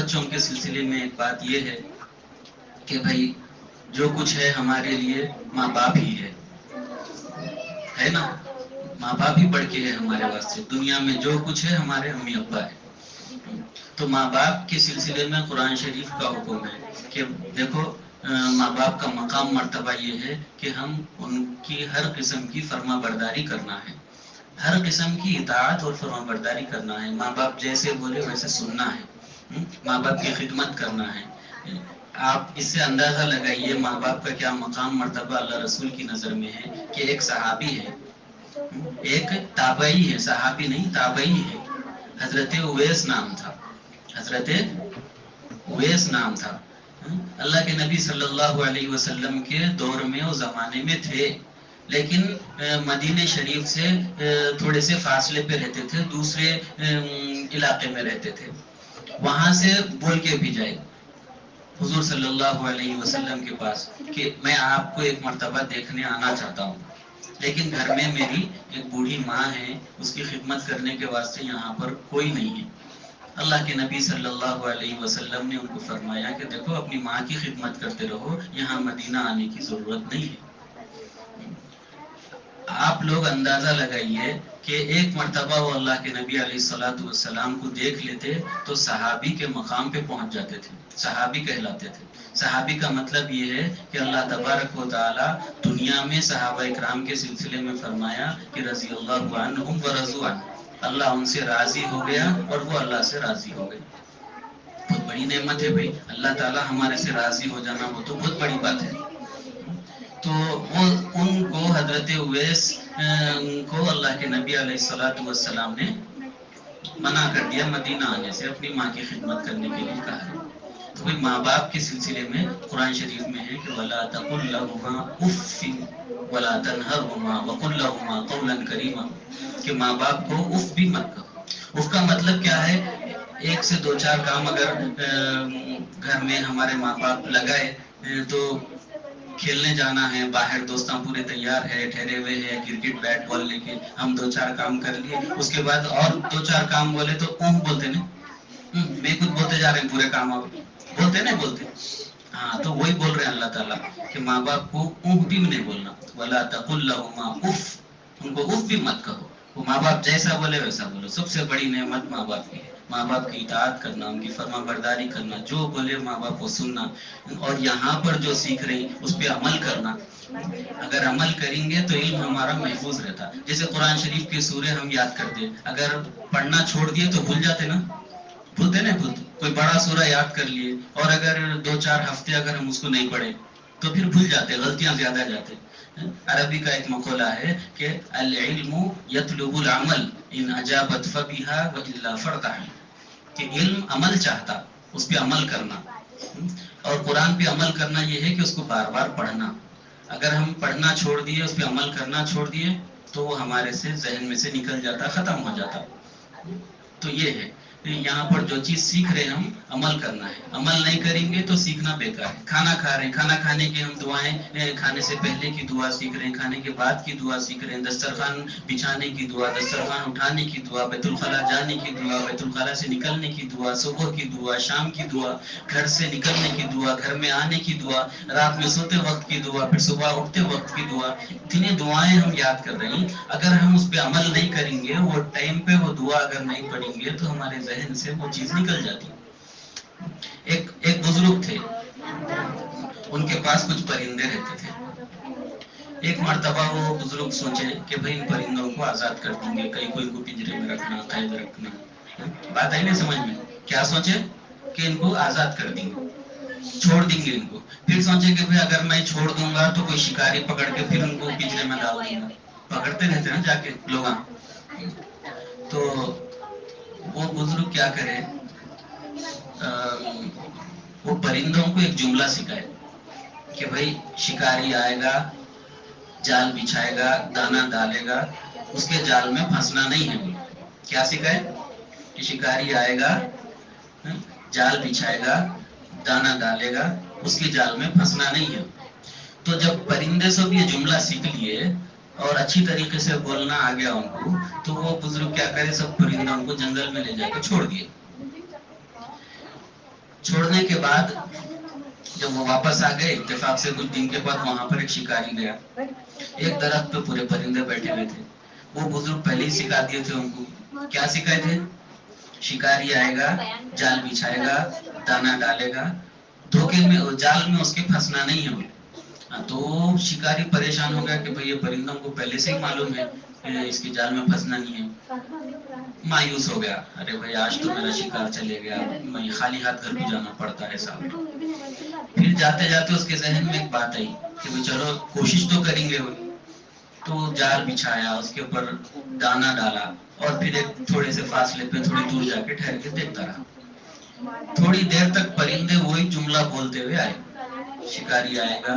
بچوں کے سلسلے میں ایک بات یہ ہے کہ بھائی جو کچھ ہے ہمارے لیے ماں باپ ہی ہے نا. ماں باپ ہی بڑھ کے ہے ہمارے واسطے. دنیا میں جو کچھ ہے ہمارے امی ابا ہے. تو ماں باپ کے سلسلے میں قرآن شریف کا حکم ہے کہ دیکھو ماں باپ کا مقام مرتبہ یہ ہے کہ ہم ان کی ہر قسم کی فرما برداری کرنا ہے, ہر قسم کی اطاعت اور فرما برداری کرنا ہے. ماں باپ جیسے بولے ویسے سننا ہے, ماں باپ کی خدمت کرنا ہے. آپ اس سے اندازہ لگائیے ماں باپ کا کیا مقام مرتبہ اللہ رسول کی نظر میں ہے کہ ایک صحابی ہے, ایک تابعی ہے, صحابی نہیں تابعی ہے, حضرت اویس نام تھا, حضرت اویس نام تھا. اللہ کے نبی صلی اللہ علیہ وسلم کے دور میں اس زمانے میں تھے, لیکن مدینہ شریف سے تھوڑے سے فاصلے پہ رہتے تھے, دوسرے علاقے میں رہتے تھے. وہاں سے بول کے بھی جائے حضور صلی اللہ علیہ وسلم کے پاس کہ میں آپ کو ایک مرتبہ دیکھنے آنا چاہتا ہوں, لیکن گھر میں میری ایک بوڑھی ماں ہے, اس کی خدمت کرنے کے واسطے یہاں پر کوئی نہیں ہے. اللہ کے نبی صلی اللہ علیہ وسلم نے ان کو فرمایا کہ دیکھو اپنی ماں کی خدمت کرتے رہو, یہاں مدینہ آنے کی ضرورت نہیں ہے. آپ لوگ اندازہ لگائیے کہ ایک مرتبہ وہ اللہ کے نبی علیہ الصلوۃ والسلام کو دیکھ لیتے تو صحابی کے مقام پہ پہنچ جاتے تھے, صحابی کہلاتے تھے. صحابی کا مطلب یہ ہے کہ اللہ تبارک و تعالی دنیا میں صحابہ اکرام کے سلسلے میں فرمایا کہ رضی اللہ عنہم ورضوا عنہ, اللہ ان سے راضی ہو گیا اور وہ اللہ سے راضی ہو گئے. بہت بڑی نعمت ہے بھائی, اللہ تعالی ہمارے سے راضی ہو جانا وہ تو بہت بڑی بات ہے. تو وہ ان کو حضرت اویس کو اللہ کے نبی علیہ الصلوۃ والسلام نے منع کر دیا مدینہ آنے سے, اپنی ماں کی خدمت کرنے کے لیے کہا. تو کوئی ماں باپ کے سلسلے میں قرآن شریف میں ہے کہ وَلَا تَقُلْ لَهُمَا اُفٍّ وَلَا تَنْهَرْهُمَا وَقُلْ لَهُمَا قَوْلًا كَرِيمًا, کہ ماں باپ کو اف بھی مت کہو. اف کا مطلب کیا ہے, ایک سے دو چار کام اگر گھر میں ہمارے ماں باپ لگائے تو کھیلنے جانا ہے باہر, دوستاں پورے تیار ہے, ٹھہرے ہوئے ہیں کرکٹ بیٹ بال لے کے, ہم دو چار کام کر لیے, اس کے بعد اور دو چار کام بولے تو بولتے نا, میں کچھ بولتے جا رہے ہیں پورے کام آپ بولتے نہیں بولتے. ہاں تو وہی بول رہے ہیں اللہ تعالیٰ کہ ماں باپ کو اف بھی نہیں بولنا. وَلَا تَقُلْ لَهُمَا اف, ان کو اف بھی مت کہو. وہ ماں باپ جیسا بولے ویسا بولو. سب سے بڑی نعمت ماں باپ کی ہے, ماں باپ کی اطاعت کرنا, ان کی فرما برداری کرنا, جو بولے ماں باپ کو سننا, اور یہاں پر جو سیکھ رہی اس پہ عمل کرنا. اگر عمل کریں گے تو علم ہمارا محفوظ رہتا. جیسے قرآن شریف کی سورے ہم یاد کرتے, اگر پڑھنا چھوڑ دیے تو بھول جاتے نا, بھولتے نا بھولتے. کوئی بڑا سورہ یاد کر لیے اور اگر دو چار ہفتے اگر ہم اس کو نہیں پڑھیں تو پھر بھول جاتے, غلطیاں زیادہ جاتے. عربی کا ایک مقولہ ہے کہ العلم یطلب العمل ان اجابت فبها والا فرطح, کہ علم عمل چاہتا, اس پہ عمل کرنا. اور قرآن پہ عمل کرنا یہ ہے کہ اس کو بار بار پڑھنا. اگر ہم پڑھنا چھوڑ دیے, اس پہ عمل کرنا چھوڑ دیے تو وہ ہمارے سے ذہن میں سے نکل جاتا, ختم ہو جاتا. تو یہ ہے یہاں پر جو چیز سیکھ رہے ہیں ہم عمل کرنا ہے, عمل نہیں کریں گے تو سیکھنا بیکار ہے. کھانا کھا رہے ہیں, کھانا کھانے کی ہم دعائیں, کھانے سے پہلے کی دعا سیکھ رہے ہیں, کھانے کے بعد کی دعا سیکھ رہے ہیں, دسترخوان بچھانے کی دعا, دسترخوان اٹھانے کی دعا, بیت الخلاء جانے کی دعا, بیت الخلاء سے نکلنے کی دعا, صبح کی دعا, شام کی دعا, گھر سے نکلنے کی دعا, گھر میں آنے کی دعا, رات میں سوتے وقت کی دعا, پھر صبح اٹھتے وقت کی دعا. اتنی دعائیں ہم یاد کر رہے ہیں, اگر ہم اس پہ عمل نہیں کریں گے, وہ ٹائم پہ وہ دعا اگر نہیں پڑھیں گے تو ہمارے ذہن سے وہ چیز نکل جاتی. ایک بزرگ تھے, ان کے پاس کچھ پرندے رہتے تھے. ایک مرتبہ وہ بزرگ سوچے کہ بھئی ان پرندوں کو آزاد کر دیں گے, کہیں کوئی کو پنجرے میں رکھنا, قید رکھنا. بات آئی نا سمجھ میں, کیا سوچے کہ ان کو آزاد کر دیں گے, چھوڑ دیں گے ان کو. پھر سوچے کہ بھئی اگر میں چھوڑ دوں گا تو کوئی شکاری پکڑ کے پھر ان کو پنجرے میں ڈال دیں گا, پکڑتے رہتے نا جا کے لوگ. تو وہ بزرگ کیا کرے, وہ پرندوں کو ایک جملہ سکھائے کہ بھئی شکاری آئے گا, جال بچھائے گا, دانا ڈالے گا, اس کے جال میں پھنسنا نہیں ہے. کیا سکھائے کہ شکاری آئے گا, جال بچھائے گا, دانا ڈالے گا, اس کے جال میں پھنسنا نہیں ہے. تو جب پرندے سب یہ جملہ سیکھ لیے اور اچھی طریقے سے بولنا آ گیا ان کو, تو وہ بزرگ کیا کرے, سب پرندوں کو جنگل میں لے جا کے چھوڑ دیے. چھوڑنے کے بعد جب وہ واپس آ گئے اتفاق سے کچھ دن کے بعد وہاں پر ایک شکاری گیا. ایک درخت پہ پورے پرندے بیٹھے ہوئے تھے. وہ بزرگ پہلے ہی سکھا دیے تھے ان کو. کیا سکھائے تھے؟ شکاری آئے گا، جال بچھائے گا، دانا ڈالے گا، دھوکے میں جال میں اس کے پھنسنا نہیں ہے. تو شکاری پریشان ہو گیا کہ بھئی یہ پرندوں کو پہلے سے ہی معلوم ہے کہ اس کے جال میں پھنسنا نہیں ہے. مایوس ہو گیا، ارے بھائی آج تو میرا شکار چلے گیا، میں خالی ہاتھ گھر کو جانا پڑتا ہے صاحب. پھر جاتے جاتے اس کے ذہن میں ایک بات آئی کہ بھئی چلو کوشش تو کریں گے. تو جال بچھایا، اس کے اوپر دانا ڈالا اور پھر ایک تھوڑے سے فاصلے پہ تھوڑی دور جا کے ٹھہر کے دیکھتا رہا. تھوڑی دیر تک پرندے وہی جملہ بولتے ہوئے آئے. شکاری آئے گا،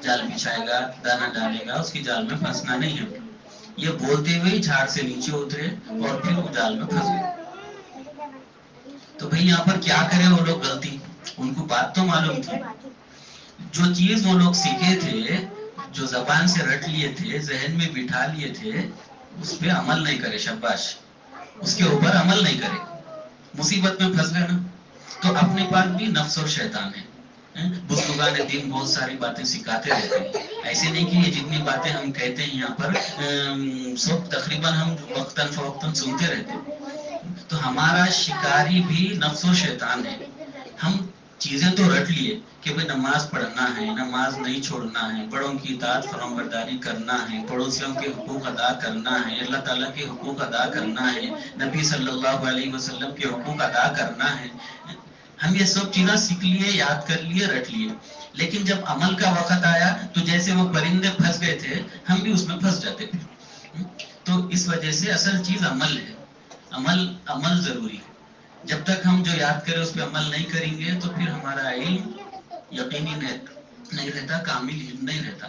جال بچھائے گا، دانا ڈالے گا، اس کی جال میں پھنسنا نہیں ہے. یہ بولتے ہوئے جھاڑ سے نیچے اترے اور پھر وہ جال میں پھنس گئے. تو بھئی یہاں پر کیا کرے وہ لوگ غلطی؟ ان کو بات تو معلوم تھی. جو چیز وہ لوگ سیکھے تھے، جو زبان سے رٹ لیے تھے، ذہن میں بٹھا لیے تھے، اس پہ عمل نہیں کرے. شاباش، اس کے اوپر عمل نہیں کرے، مصیبت میں پھنس گئے نا. تو اپنے پاس بھی نفس اور شیطان ہے. بزرگان دین بہت ساری باتیں سکھاتے رہتے ہیں. ایسے نہیں کہ یہ جتنی باتیں ہم کہتے ہیں یہاں پر سب تقریباً ہم وقتاً فوقتاً سنتے رہتے ہیں. تو ہمارا شکاری بھی نفس و شیطان ہے. ہم چیزیں تو رٹ لیے کہ بھئی نماز پڑھنا ہے، نماز نہیں چھوڑنا ہے، بڑوں کی اطاعت فرمانبرداری کرنا ہے، پڑوسیوں کے حقوق ادا کرنا ہے، اللہ تعالیٰ کے حقوق ادا کرنا ہے، نبی صلی اللہ علیہ وسلم کے حقوق ادا کرنا ہے. ہم یہ سب چیزیں سیکھ لیے، یاد کر لیے، رٹ لیے. لیکن جب عمل کا وقت آیا تو جیسے وہ پرندے پھنس گئے تھے، ہم بھی اس میں پھنس جاتے تھے. تو اس وجہ سے اصل چیز عمل ہے. عمل ضروری ہے. جب تک ہم جو یاد کریں اس پہ عمل نہیں کریں گے تو پھر ہمارا علم یقینی نہیں رہتا، کامل علم نہیں رہتا.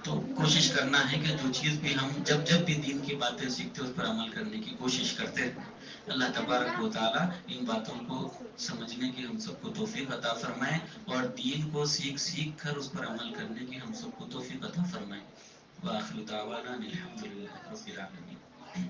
تو کوشش کرنا ہے کہ جو چیز بھی ہم جب بھی دین کی باتیں سیکھتے اس پر عمل کرنے کی کوشش کرتے رہیں. اللہ تبارک و تعالیٰ ان باتوں کو سمجھنے کی ہم سب کو توفیق عطا فرمائے اور دین کو سیکھ کر اس پر عمل کرنے کی ہم سب کو توفیق عطا فرمائے. وآخر دعوانا الحمدللہ رب العالمین.